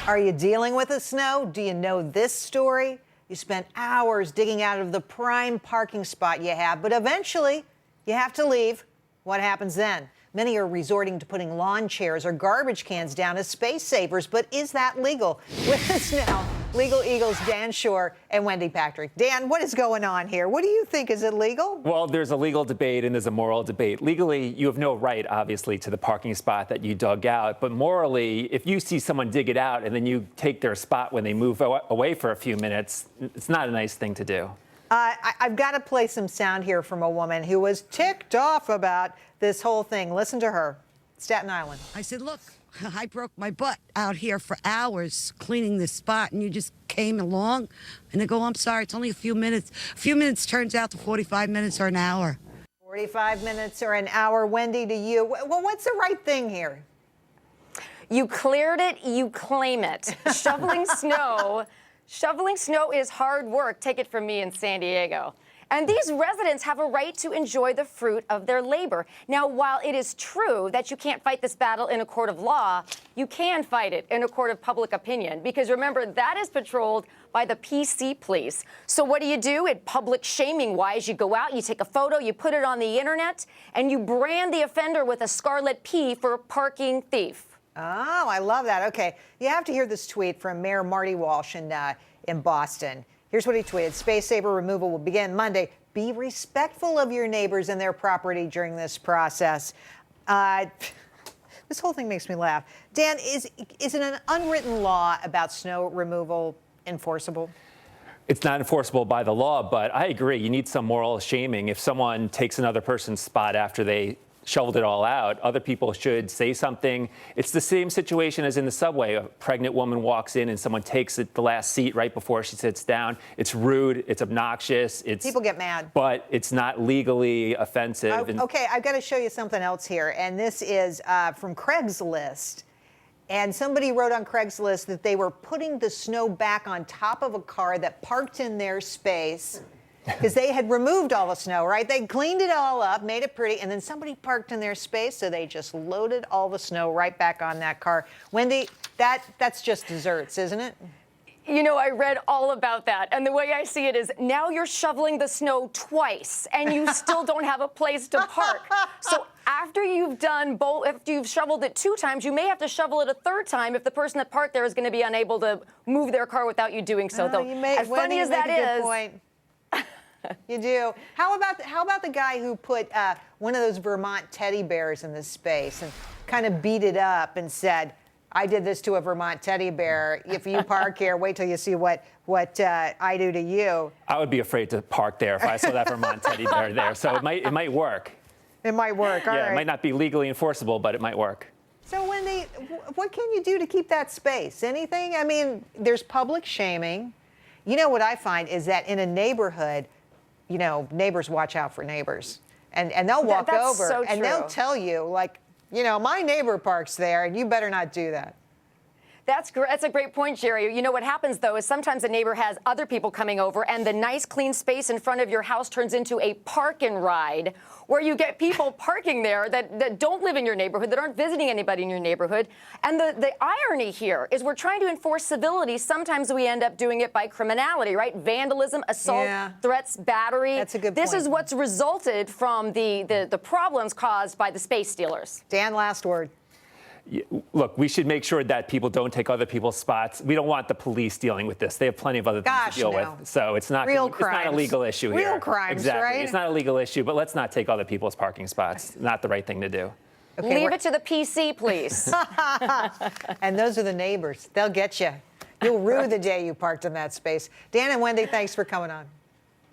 Are you dealing with the snow? Do you know this story? You spent hours digging out of the prime parking spot you have, but eventually you have to leave. What happens then? Many are resorting to putting lawn chairs or garbage cans down as space savers, but is that legal? With us now, Legal Eagles Dan Schorr and Wendy Patrick. Dan, what is going on here? What do you think? Is it legal? Well, there's a legal debate and there's a moral debate. Legally, you have no right, obviously, to the parking spot that you dug out. But morally, if you see someone dig it out and then you take their spot when they move away for a few minutes, it's not a nice thing to do. I've got to play some sound here from a woman who was ticked off about this whole thing. Listen to her. Staten Island. I said, look, I broke my butt out here for hours cleaning this spot, and you just came along. And they go, I'm sorry, it's only a few minutes. A few minutes turns out to 45 minutes or an hour. 45 minutes or an hour. Wendy, to you. Well, what's the right thing here? You cleared it, you claim it. Shoveling snow is hard work. Take it from me in San Diego. And these residents have a right to enjoy the fruit of their labor. Now, while it is true that you can't fight this battle in a court of law, you can fight it in a court of public opinion. Because remember, that is patrolled by the PC police. So what do? In public shaming-wise, you go out, you take a photo, you put it on the internet, and you brand the offender with a scarlet P for a parking thief. Oh, I love that. Okay, you have to hear this tweet from Mayor Marty Walsh in Boston. Here's what he tweeted. Space saver removal will begin Monday. Be respectful of your neighbors and their property during this process. This whole thing makes me laugh. Dan, is it an unwritten law about snow removal enforceable? It's not enforceable by the law, but I agree. You need some moral shaming. If someone takes another person's spot after they shoveled it all out, other people should say something. It's the same situation as in the subway. A pregnant woman walks in and someone takes the last seat right before she sits down. It's rude. It's obnoxious. People get mad. But it's not legally offensive. Okay, I've got to show you something else here. And this is from Craigslist. And somebody wrote on Craigslist that they were putting the snow back on top of a car that parked in their space. Because they had removed all the snow, right? They cleaned it all up, made it pretty, and then somebody parked in their space, so they just loaded all the snow right back on that car. Wendy, that's just desserts, isn't it? You know, I read all about that, and the way I see it is now you're shoveling the snow twice, and you still don't have a place to park. So after you've done both, after you've shoveled it 2 times, you may have to shovel it a 3rd time if the person that parked there is going to be unable to move their car without you doing so. Though, as funny as that is. You do. How about the guy who put one of those Vermont teddy bears in this space and kind of beat it up and said, I did this to a Vermont teddy bear. If you park here, wait till you see what I do to you. I would be afraid to park there if I saw that Vermont teddy bear there. So it might work. It might work. All right. It might not be legally enforceable, but it might work. So Wendy, what can you do to keep that space? Anything? I mean, there's public shaming. You know what I find is that in a neighborhood, you know, neighbors watch out for neighbors. And they'll walk over and they'll tell you, like, you know, my neighbor parks there and you better not do that. That's a great point, Jerry. You know what happens, though, is sometimes a neighbor has other people coming over and the nice, clean space in front of your house turns into a park and ride where you get people parking there that don't live in your neighborhood, that aren't visiting anybody in your neighborhood. And the irony here is we're trying to enforce civility. Sometimes we end up doing it by criminality, right? Vandalism, assault, threats, battery. That's a good point. This is what's resulted from the problems caused by the space stealers. Dan, last word. Look, we should make sure that people don't take other people's spots. We don't want the police dealing with this. They have plenty of other things to deal with. So it's not it's not a legal issue here. Real crimes, exactly. right? It's not a legal issue, but let's not take other people's parking spots. Not the right thing to do. Okay, leave it to the PC, please. And those are the neighbors. They'll get you. You'll rue the day you parked in that space. Dan and Wendy, thanks for coming on.